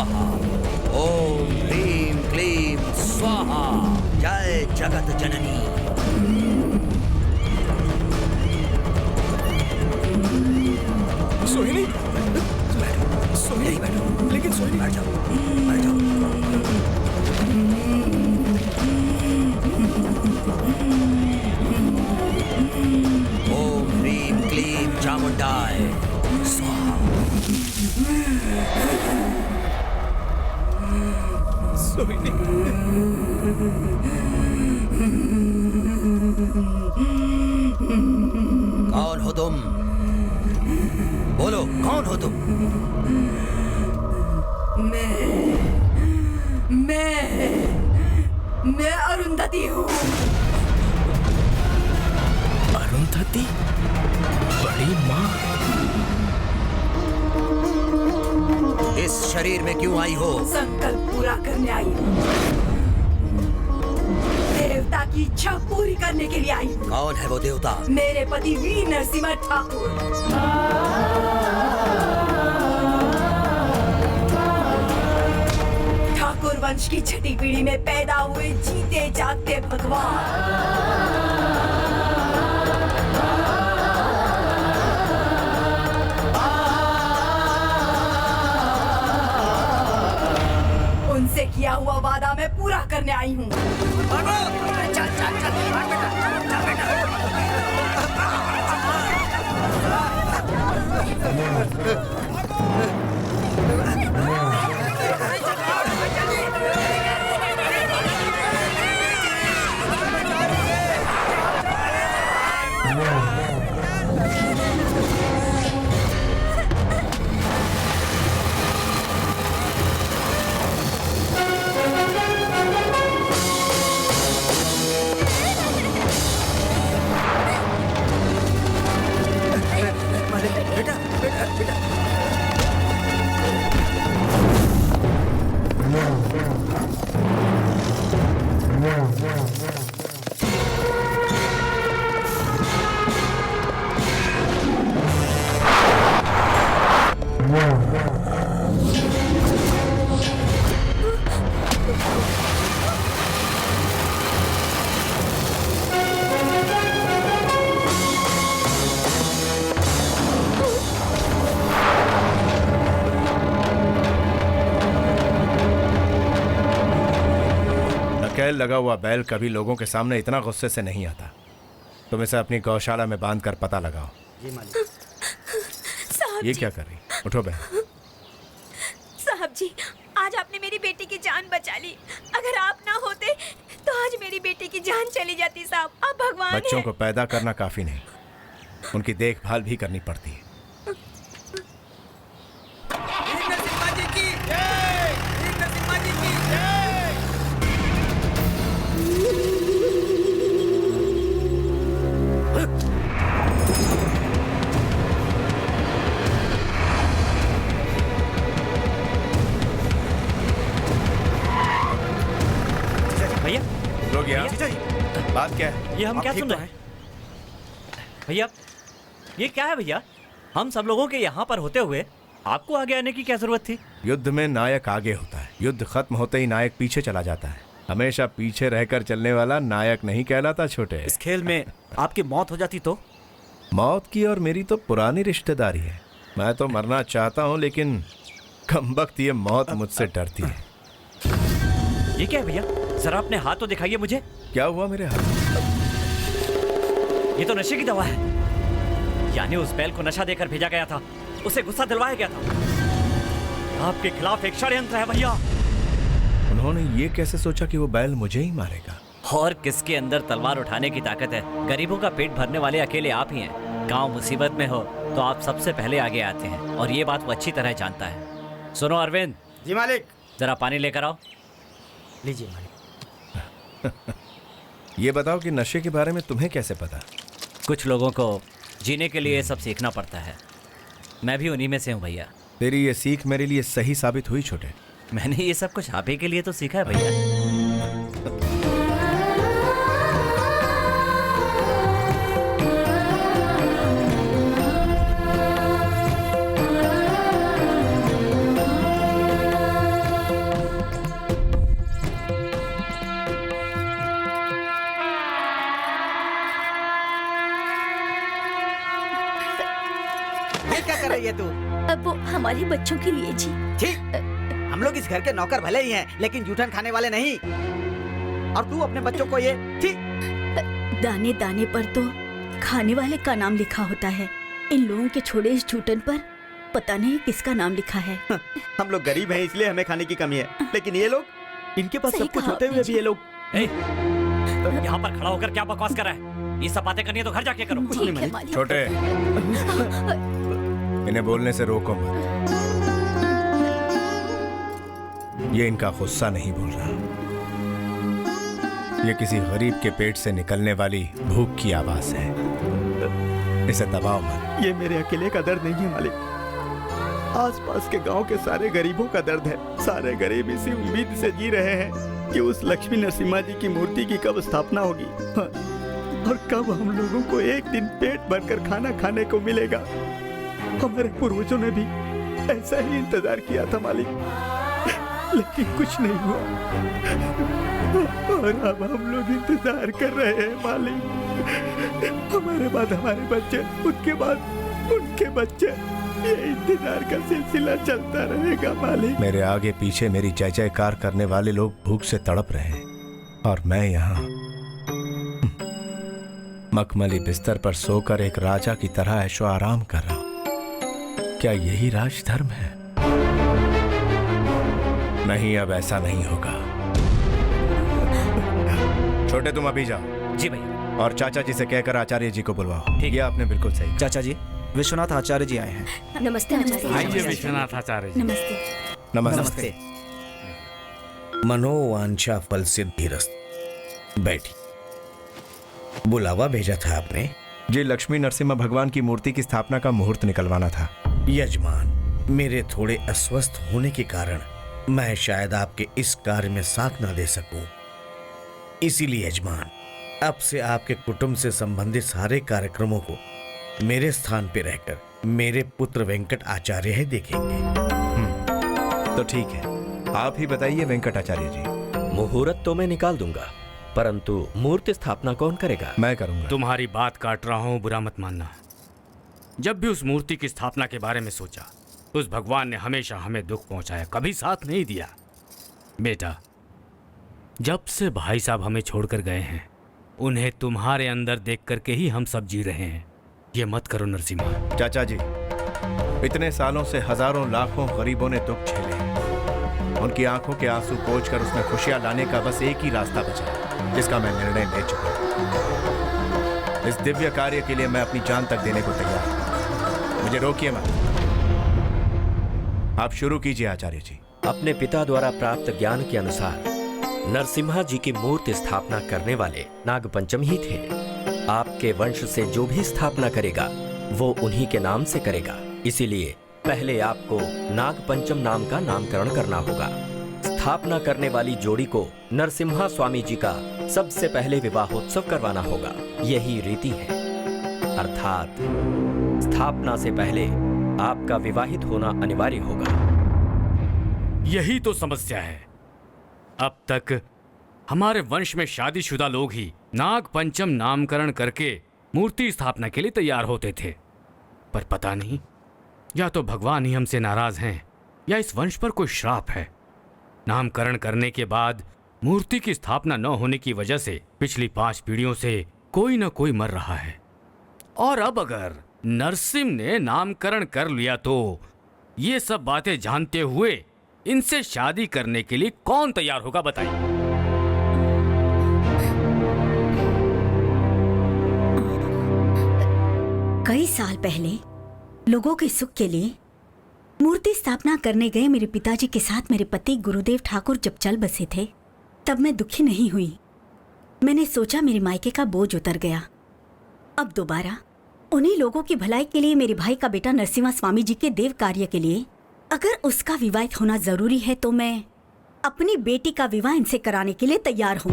स्वाहा। ओम ह्रीं क्लीं स्वाहा। जय जगत जननी। सोहिनी, सोहिनी बैठो, लेकिन सोहिनी बैठ जाओ, बैठ जाओ। ओम ह्रीं क्लीं चामुंडाय स्वाहा। सोहिनी, कौन हो तुम? बोलो, कौन हो तुम? मैं अरुंधति हूँ। अरुंधति, बड़ी माँ। इस शरीर में क्यों आई हो? संकल्प पूरा करने आई हूँ। देवता की इच्छा पूरी करने के लिए आई हूँ। कौन है वो देवता? मेरे पति वीर नरसिम्हा ठाकुर। ठाकुर वंश की छठी पीढ़ी में पैदा हुए जीते जागते भगवान। उनसे किया हुआ वादा मैं पूरा करने आई हूँ। चल चल चल बेटा बेटा बेटा। नकेल लगा हुआ बैल कभी लोगों के सामने इतना गुस्से से नहीं आता। तुम इसे अपनी गौशाला में बांध कर पता लगाओ। जी मालिक। साहब ये जी, क्या कर रही? उठो बहन। साहब जी, आज आपने मेरी बेटी की जान बचा ली। अगर आप ना होते तो आज मेरी बेटी की जान चली जाती। साहब, आप भगवान बच्चों हैं। को पैदा करना काफी नहीं, उनकी देखभाल भी करनी पड़ती है। भैया, लोग यहाँ जीजा जी, बात क्या है? ये हम आप क्या ठीक सुन तो रहे हैं? भैया, ये क्या है भैया? हम सब लोगों के यहाँ पर होते हुए आपको आगे आने की क्या जरूरत थी? युद्ध में नायक आगे होता है, युद्ध खत्म होते ही नायक पीछे चला जाता है। हमेशा पीछे रहकर चलने वाला नायक नहीं कहलाता छोटे। इस खेल में आपकी मौत हो जाती तो? मौत की और मेरी तो पुरानी रिश्तेदारी है। मैं तो मरना चाहता हूँ, लेकिन कमबख्त ये मौत मुझसे डरती है। ये क्या है भैया? जरा अपने हाथ तो दिखाइए मुझे। क्या हुआ मेरे हाथ? ये तो नशे की दवा है। यानी उस बैल को नशा देकर भेजा गया था, उसे गुस्सा दिलवाया गया था। आपके खिलाफ एक षड्यंत्र है भैया। उन्होंने ये कैसे सोचा कि वो बैल मुझे ही मारेगा? और किसके अंदर तलवार उठाने की ताकत है? गरीबों का पेट भरने वाले अकेले आप ही हैं। गांव मुसीबत में हो तो आप सबसे पहले आगे आते हैं, और ये बात वो अच्छी तरह जानता है। सुनो अरविंद। जी मालिक। जरा पानी लेकर आओ। लीजिए मालिक। ये बताओ कि नशे के बारे में तुम्हें कैसे पता? कुछ लोगों को जीने के लिए सब सीखना पड़ता है। मैं भी उन्हीं में से हूँ भैया। तेरी ये सीख मेरे लिए सही साबित हुई छोटे। मैंने ये सब कुछ आप ही के लिए तो सीखा है भैया। हमारे बच्चों के लिए जी। ठीक, हम लोग इस घर के नौकर भले ही हैं, लेकिन जूठन खाने वाले नहीं। और तू अपने बच्चों को ये ठीक। दाने दाने पर तो खाने वाले का नाम लिखा होता है। इन लोगों के छोड़े इस जूठन पर पता नहीं किसका नाम लिखा है। हम लोग गरीब हैं इसलिए हमें खाने की कमी है, लेकिन ये लोग, इनके पास सही सब कुछ कहा होते हुए आपने भी ये लोग। यहाँ पर खड़ा होकर क्या बकवास कर रहा है? ये सब बातें करनी है तो घर जाके करो। ठीक है मालिक। छोटे, इन्हें बोलने से रोको मत। ये इनका गुस्सा नहीं बोल रहा, ये किसी गरीब के पेट से निकलने वाली भूख की आवाज है। इसे दबाओ मत। ये मेरे अकेले का दर्द नहीं है मालिक, आसपास के गांव के सारे गरीबों का दर्द है। सारे गरीब इसी उम्मीद से जी रहे हैं कि उस लक्ष्मी नरसिम्हा जी की मूर्ति की कब स्थापना होगी, हाँ, और कब हम लोगों को एक दिन पेट भरकर खाना खाने को मिलेगा। हमारे पूर्वजों ने भी ऐसा ही इंतजार किया था मालिक, लेकिन कुछ नहीं हुआ। और अब हम लोग इंतजार कर रहे हैं मालिक। हमारे बाद हमारे बच्चे, उनके बाद उनके बच्चे, ये इंतजार का सिलसिला चलता रहेगा मालिक। मेरे आगे पीछे मेरी जय जयकार करने वाले लोग भूख से तड़प रहे हैं, और मैं यहाँ मखमली बिस्तर पर सोकर एक राजा की तरह ऐशो आराम कर रहा हूं। क्या यही राजधर्म है? नहीं, अब ऐसा नहीं होगा। छोटे, तुम अभी जाओ। जी भैया। और चाचा जी से कहकर आचार्य जी को बुलवाओ। ठीक है, आपने बिल्कुल सही। चाचा जी, विश्वनाथ आचार्य जी आए हैं। नमस्ते आचार्य। आइए विश्वनाथ आचार्य जी। नमस्ते। नमस्ते। मनोवांछा फल सिद्धिरस्त। बैठी। बुलावा भेजा था आपने? जी, लक्ष्मी नरसिम्हा भगवान की मूर्ति की स्थापना का मुहूर्त निकलवाना था। यजमान, मेरे थोड़े अस्वस्थ होने के कारण मैं शायद आपके इस कार्य में साथ ना दे सकूं। इसीलिए यजमान, अब से आपके कुटुंब से संबंधित सारे कार्यक्रमों को मेरे स्थान पर रहकर मेरे पुत्र वेंकट आचार्य ही देखेंगे। तो ठीक है, आप ही बताइए वेंकट आचार्य जी। मुहूर्त तो मैं निकाल दूंगा, परंतु मूर्ति स्थापना कौन करेगा? मैं करूंगा। तुम्हारी बात काट रहा हूं, बुरा मत मानना। जब भी उस मूर्ति की स्थापना के बारे में सोचा, उस भगवान ने हमेशा हमें दुख पहुंचाया, कभी साथ नहीं दिया। बेटा, जब से भाई साहब हमें छोड़कर गए हैं, उन्हें तुम्हारे अंदर देख करके ही हम सब जी रहे हैं। ये मत करो नरसिम्हा। चाचा जी, इतने सालों से हजारों लाखों गरीबों ने दुख झेले हैं। उनकी आंखों के आंसू पोंछकर उसमें खुशियां लाने का बस एक ही रास्ता बचा, जिसका मैं निर्णय ले चुका हूं। इस दिव्य कार्य के लिए मैं अपनी जान तक देने को तैयार हूं। मुझे रोकिए मत, आप शुरू कीजिए आचार्य जी। अपने पिता द्वारा प्राप्त ज्ञान के अनुसार नरसिम्हा जी की मूर्ति स्थापना करने वाले नागपंचम ही थे। आपके वंश से जो भी स्थापना करेगा वो उन्हीं के नाम से करेगा। इसीलिए पहले आपको नागपंचम नाम का नामकरण करना होगा। स्थापना करने वाली जोड़ी को नरसिम्हा स्वामी जी का सबसे पहले विवाहोत्सव करवाना होगा। यही रीति है, अर्थात स्थापना से पहले आपका विवाहित होना अनिवार्य होगा। यही तो समस्या है। अब तक हमारे वंश में शादीशुदा लोग ही नाग पंचम नामकरण करके मूर्ति स्थापना के लिए तैयार होते थे, पर पता नहीं, या तो भगवान ही हमसे नाराज हैं या इस वंश पर कोई श्राप है। नामकरण करने के बाद मूर्ति की स्थापना न होने की वजह से पिछली 5 पीढ़ियों से कोई न कोई मर रहा है। और अब अगर नरसिम ने नामकरण कर लिया तो ये सब बातें जानते हुए इनसे शादी करने के लिए कौन तैयार होगा, बताइए। कई साल पहले लोगों के सुख के लिए मूर्ति स्थापना करने गए मेरे पिताजी के साथ मेरे पति गुरुदेव ठाकुर जब चल बसे थे, तब मैं दुखी नहीं हुई। मैंने सोचा मेरे मायके का बोझ उतर गया। अब दोबारा उन्हीं लोगों की भलाई के लिए मेरे भाई का बेटा नरसिम्हा स्वामी जी के देव कार्य के लिए अगर उसका विवाहित होना जरूरी है तो मैं अपनी बेटी का विवाह इनसे कराने के लिए तैयार हूँ।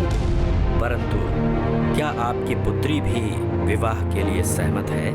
परंतु क्या आपकी पुत्री भी विवाह के लिए सहमत है?